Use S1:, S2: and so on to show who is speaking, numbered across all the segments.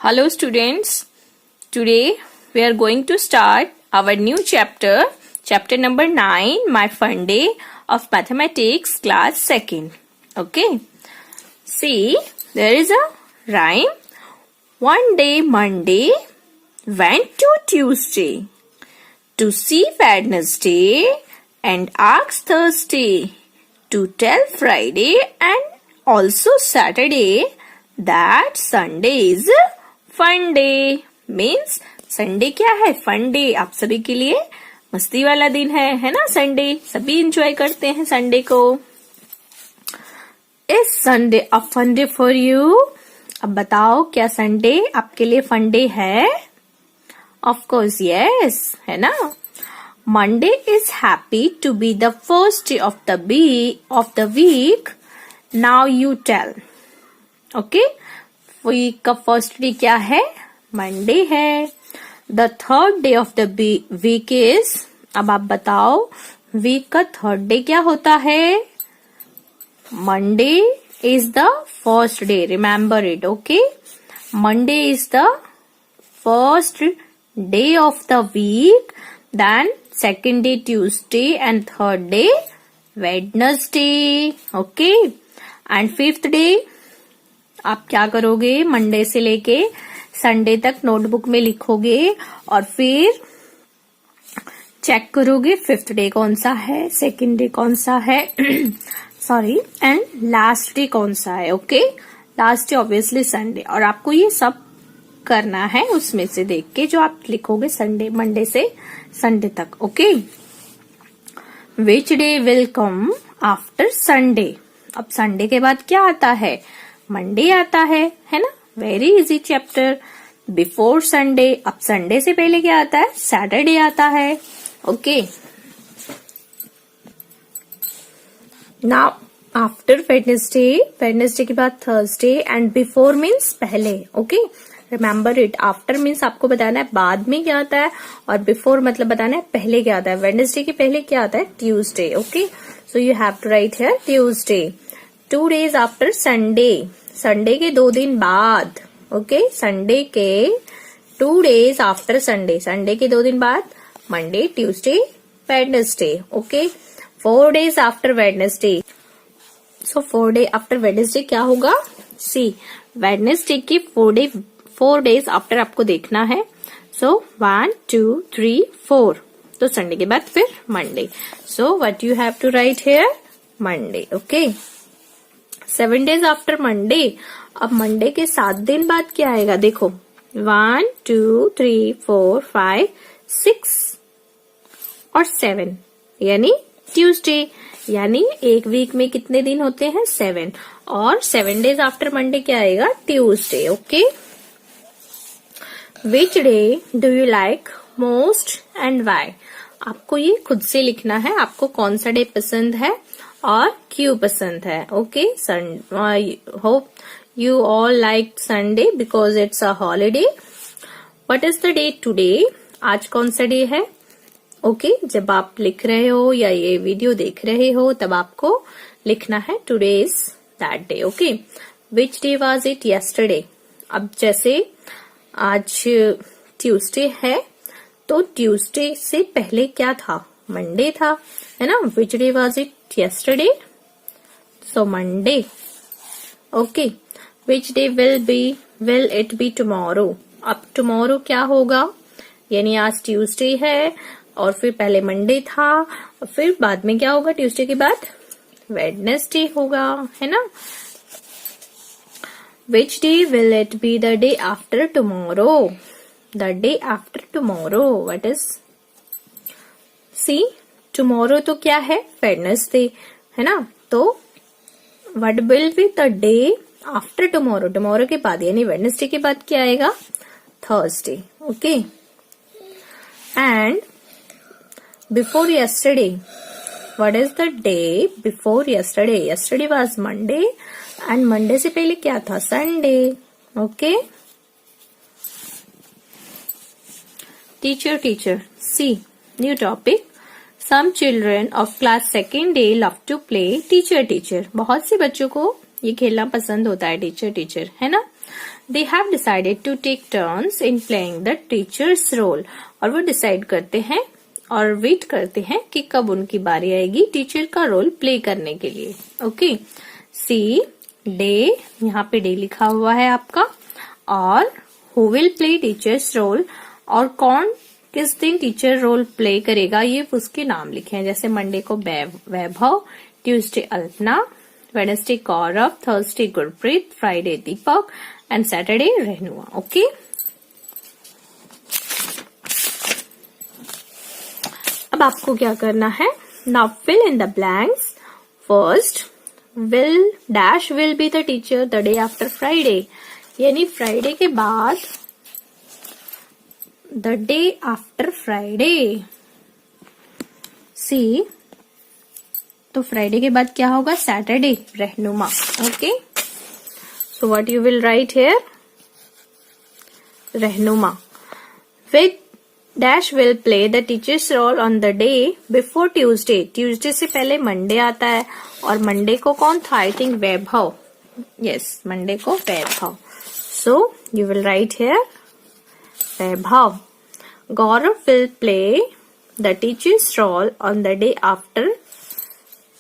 S1: Hello students, today we are going to start our new chapter, chapter number 9, my fun day of mathematics class 2nd. Okay, see there is a rhyme. One day Monday went to Tuesday to see Wednesday and asked Thursday to tell Friday and also Saturday that Sunday is fun day. Means Sunday क्या है? Fun day. आप सभी के लिए मस्ती वाला दिन है ना? संडे सभी एंजॉय करते हैं संडे को. Is Sunday a fun day for you? अब बताओ क्या संडे आपके लिए फन डे है? ऑफ कोर्स यस, है ना? Monday is happy to be the first day of the week. Now you tell. Okay, week का फर्स्ट डे क्या है? मंडे है. The third day of the week is, अब आप बताओ वीक का थर्ड डे क्या होता है? Monday is the first day. Remember it. Okay, Monday is the first day of the week. Then second day Tuesday and third day Wednesday. Okay, and fifth day आप क्या करोगे? Monday से लेके Sunday तक notebook में लिखोगे और फिर चेक करोगे फिफ्थ डे कौन सा है, सेकंड डे कौन सा है सॉरी, एंड लास्ट डे कौन सा है. Okay, last day obviously Sunday. और आपको ये सब करना है उसमें से देख के जो आप लिखोगे संडे, मंडे से संडे तक. Okay, which day will come after Sunday? अब संडे के बाद क्या आता है? मंडे आता है ना? Very easy chapter. Before Sunday, अब संडे से पहले क्या आता है? सैटरडे आता है. Okay, now after Wednesday, Wednesday के बाद थर्सडे एंड बिफोर मीन्स पहले. Okay, remember it. After means आपको बताना है बाद में क्या आता है और बिफोर मतलब बताना है पहले क्या आता है. वेडनेसडे के पहले क्या आता है? Tuesday. Okay, so you have to write here Tuesday. 2 days after Sunday, Sunday के 2 दिन बाद. ओके, संडे के 2 days आफ्टर संडे, संडे के 2 दिन बाद Monday, Tuesday, Wednesday. Okay, 4 days after Wednesday. So 4 day after Wednesday क्या होगा? सी, वेडनेसडे की 4 days आफ्टर आपको देखना है. सो 1 2 3 4. तो संडे के बाद फिर Monday. So what you have to write here? Monday. Okay, 7 days after Monday. अब मंडे के 7 दिन बाद क्या आएगा? देखो 1 2 3 4 5 6 और 7 यानी ट्यूसडे. यानी एक वीक में कितने दिन होते हैं? 7. और 7 days आफ्टर मंडे क्या आएगा? Tuesday. Okay, which day do you like most and why? आपको ये खुद से लिखना है. आपको कौन सा डे पसंद है और क्यों पसंद है. Okay, hope you all like Sunday because it's a holiday. What is the date today? आज कौन सा डे है? ओके, जब आप लिख रहे हो या ये वीडियो देख रहे हो तब आपको लिखना है today is that day. Okay, which day was it yesterday? अब जैसे आज ट्यूसडे है तो ट्यूसडे से पहले क्या था? मंडे था, है ना? which day was it yesterday? So Monday. Okay, which day will it be tomorrow? अब tomorrow क्या होगा? यानी आज ट्यूसडे है और फिर पहले मंडे था और फिर बाद में क्या होगा? ट्यूसडे के बाद वेडनेसडे होगा, है ना? which day will it be the day after tomorrow? The day after tomorrow, what is? See, tomorrow तो क्या है? वेडनेसडे, है ना? तो what will be the day after tomorrow? Tomorrow के बाद यानी वेडनेसडे के बाद क्या आएगा? Thursday. Okay, and before yesterday, what is the day before yesterday? Yesterday was Monday and Monday से पहले क्या था? Sunday. Okay, teacher see, new topic. Some children of class 2nd day love to play teacher. बहुत से बच्चों को ये खेलना पसंद होता है टीचर है ना। They have decided to take turns in playing the teacher's role, और वो डिसाइड करते हैं और वेट करते हैं कि कब उनकी बारी आएगी टीचर का रोल प्ले करने के लिए। ओके, सी डे, यहाँ पे डे लिखा हुआ है आपका, और who will play teacher's role, और कौन किस दिन टीचर रोल प्ले करेगा ये उसके नाम लिखे हैं। जैसे मंडे को Vaibhav, Tuesday Alpana, Wednesday Gaurav, Thursday Gurpreet, Friday Deepak and Saturday Rahnuma. Okay, अब आपको क्या करना है, now fill in the blanks. First, will dash will be the teacher the day after Friday, यानी फ्राइडे के बाद, the day after Friday. See, तो फ्राइडे के बाद क्या होगा, Saturday Rahnuma. Okay, so what you will write here, Rahnuma. With dash will play the teacher's role on the day before Tuesday, Tuesday से पहले मंडे आता है, और मंडे को कौन था, I think Vaibhav, yes Monday को Vaibhav. So you will write here Vaibhav. Gaurav will play the teacher's role on the day after,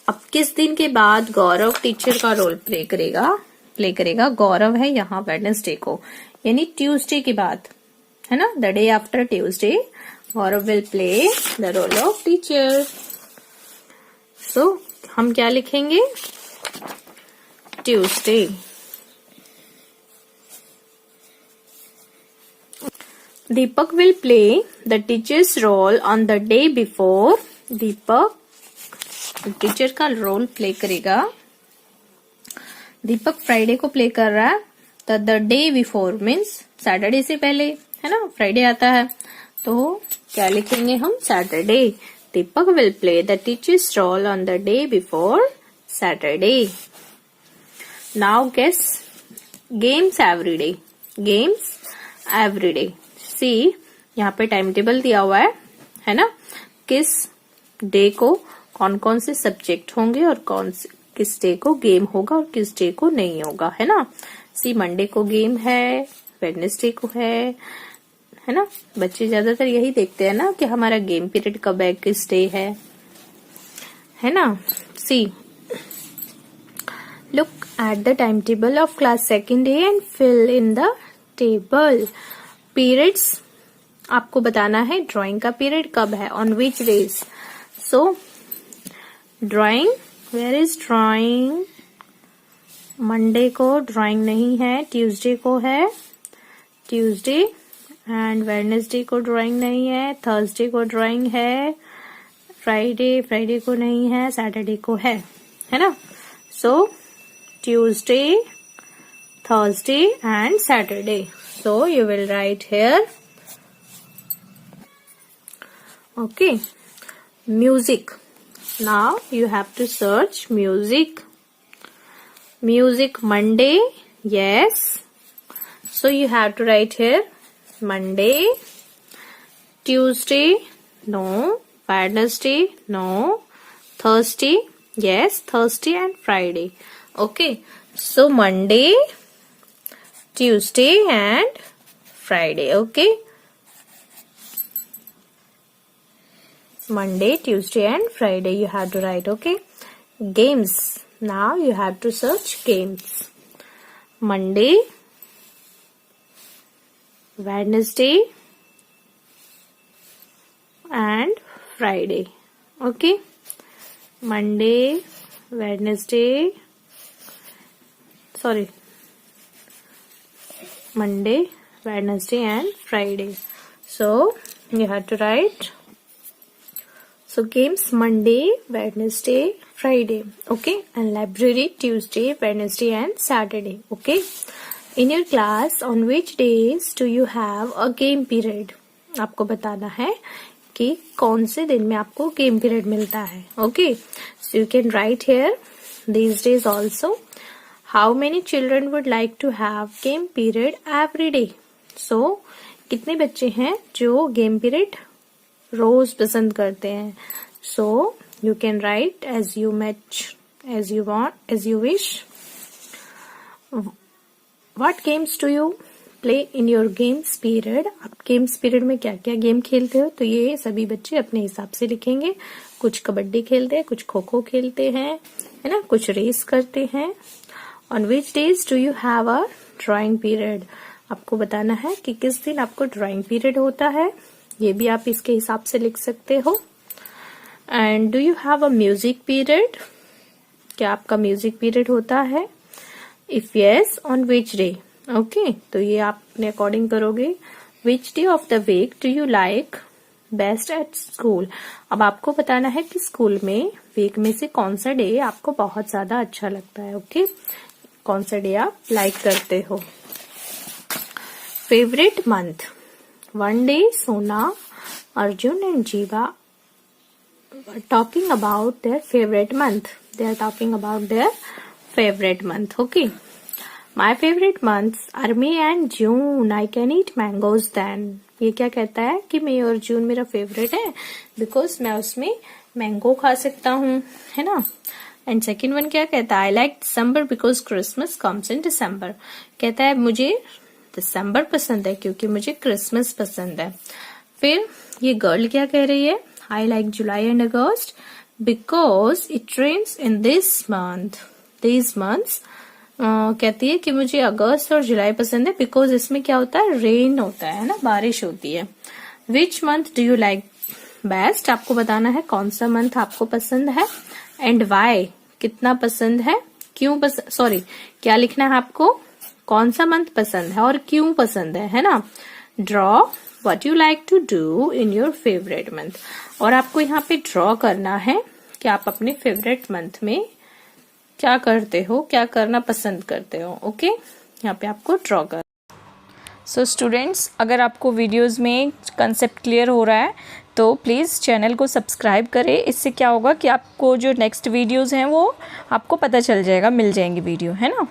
S1: अब किस दिन के बाद गौरव टीचर का रोल प्ले करेगा, गौरव है यहाँ वेडनेसडे को, यानी ट्यूसडे के बाद, है ना, the day after Tuesday Gaurav will play the role of teacher. So हम क्या लिखेंगे, Tuesday. Deepak will play the teacher's role on the day before, Deepak teacher का रोल प्ले करेगा, दीपक फ्राइडे को प्ले कर रहा है, तो the day before means Saturday से पहले, है ना, फ्राइडे आता है, तो क्या लिखेंगे हम, Saturday. Deepak will play the teacher's role on the day before Saturday. Now guess games everyday, games everyday. See, यहाँ पे टाइम टेबल दिया हुआ है ना, किस डे को कौन कौन से सब्जेक्ट होंगे और किस डे को गेम होगा और किस डे को नहीं होगा, है ना। सी, मंडे को गेम है, वेडनेसडे को है ना। बच्चे ज्यादातर यही देखते हैं ना कि हमारा गेम पीरियड कब है, किस डे है ना। See, look at the time table of class second day and fill in the table. Periods आपको बताना है, ड्राइंग का पीरियड कब है, on which days. So drawing, where is drawing, Monday को ड्राइंग नहीं है, ट्यूसडे को है, ट्यूसडे एंड वेडनेसडे को ड्राइंग नहीं है, थर्सडे को ड्राइंग है, फ्राइडे को नहीं है, सैटरडे को है ना। So Tuesday, Thursday and Saturday. So you will write here. Okay, music. Now you have to search music. Music Monday, yes. So you have to write here Monday, Tuesday, no, Wednesday, no, Thursday, yes, Thursday and Friday. Okay, so Monday, Tuesday and Friday. Okay, Monday, Tuesday and Friday you have to write. Okay, games. Now you have to search games. Monday, Wednesday and Friday. Okay, Monday, Wednesday, Monday, Wednesday and Friday. So you have to write, so games Monday, Wednesday, Friday. Okay, and library Tuesday, Wednesday and Saturday. Okay, in your class on which days do you have a game period? आपको बताना है कि कौन से दिन में आपको game period मिलता है। Okay, so you can write here these days also. How many children would like to have game period every day? So, कितने बच्चे हैं जो गेम पीरियड रोज पसंद करते हैं? So, you can write as you match, as you want, as you wish. What games do you play in your games period? आप games period में क्या क्या गेम खेलते हो? तो ये सभी बच्चे अपने हिसाब से लिखेंगे। कुछ कबड्डी खेलते हैं, कुछ खो खो खेलते हैं, है ना, कुछ रेस करते हैं। On which days do you have a drawing period? आपको बताना है कि किस दिन आपको ड्राइंग पीरियड होता है। ये भी आप इसके हिसाब से लिख सकते हो। And do you have a music period? क्या आपका म्यूजिक पीरियड होता है? If yes, on which day? Okay, तो ये आप अपने अकॉर्डिंग करोगे। Which day of the week do you like best at school? अब आपको बताना है कि स्कूल में वीक में से कौन सा डे आपको बहुत ज्यादा अच्छा लगता है। ओके, कौन सा डे आप लाइक करते हो। Favourite month? वन डे सोना, अर्जुन एंड जीवा talking about their favorite month. They are talking about their favorite month. Okay. My favorite months are May and June. I can eat mangoes then. ये क्या कहता है कि मई और जून मेरा फेवरेट है बिकॉज मैं उसमें मैंगो खा सकता हूँ, है ना। एंड सेकेंड वन क्या कहता है? I like December because Christmas comes in December. कहता है मुझे दिसंबर पसंद है क्योंकि मुझे क्रिसमस पसंद है। फिर ये गर्ल क्या कह रही है? I like July and August because it rains in this month. These months कहती है कि मुझे अगस्त और जुलाई पसंद है बिकॉज इसमें क्या होता है? रेन होता है ना, बारिश होती है। Which month do you like best? आपको बताना है कौन सा मंथ आपको पसंद है। And why? कितना पसंद है, क्यों पसंद, सॉरी क्या लिखना है आपको? कौन सा मंथ पसंद है और क्यों पसंद है ना। Draw what you like to do in your favorite month. और आपको यहाँ पे ड्रॉ करना है कि आप अपने फेवरेट मंथ में क्या करते हो, क्या करना पसंद करते हो। ओके, यहाँ पे आपको ड्रॉ कर।
S2: सो स्टूडेंट्स, अगर आपको वीडियोस में कंसेप्ट क्लियर हो रहा है तो प्लीज़ चैनल को सब्सक्राइब करें। इससे क्या होगा कि आपको जो नेक्स्ट वीडियोस हैं वो आपको पता चल जाएगा, मिल जाएंगी वीडियो, है ना।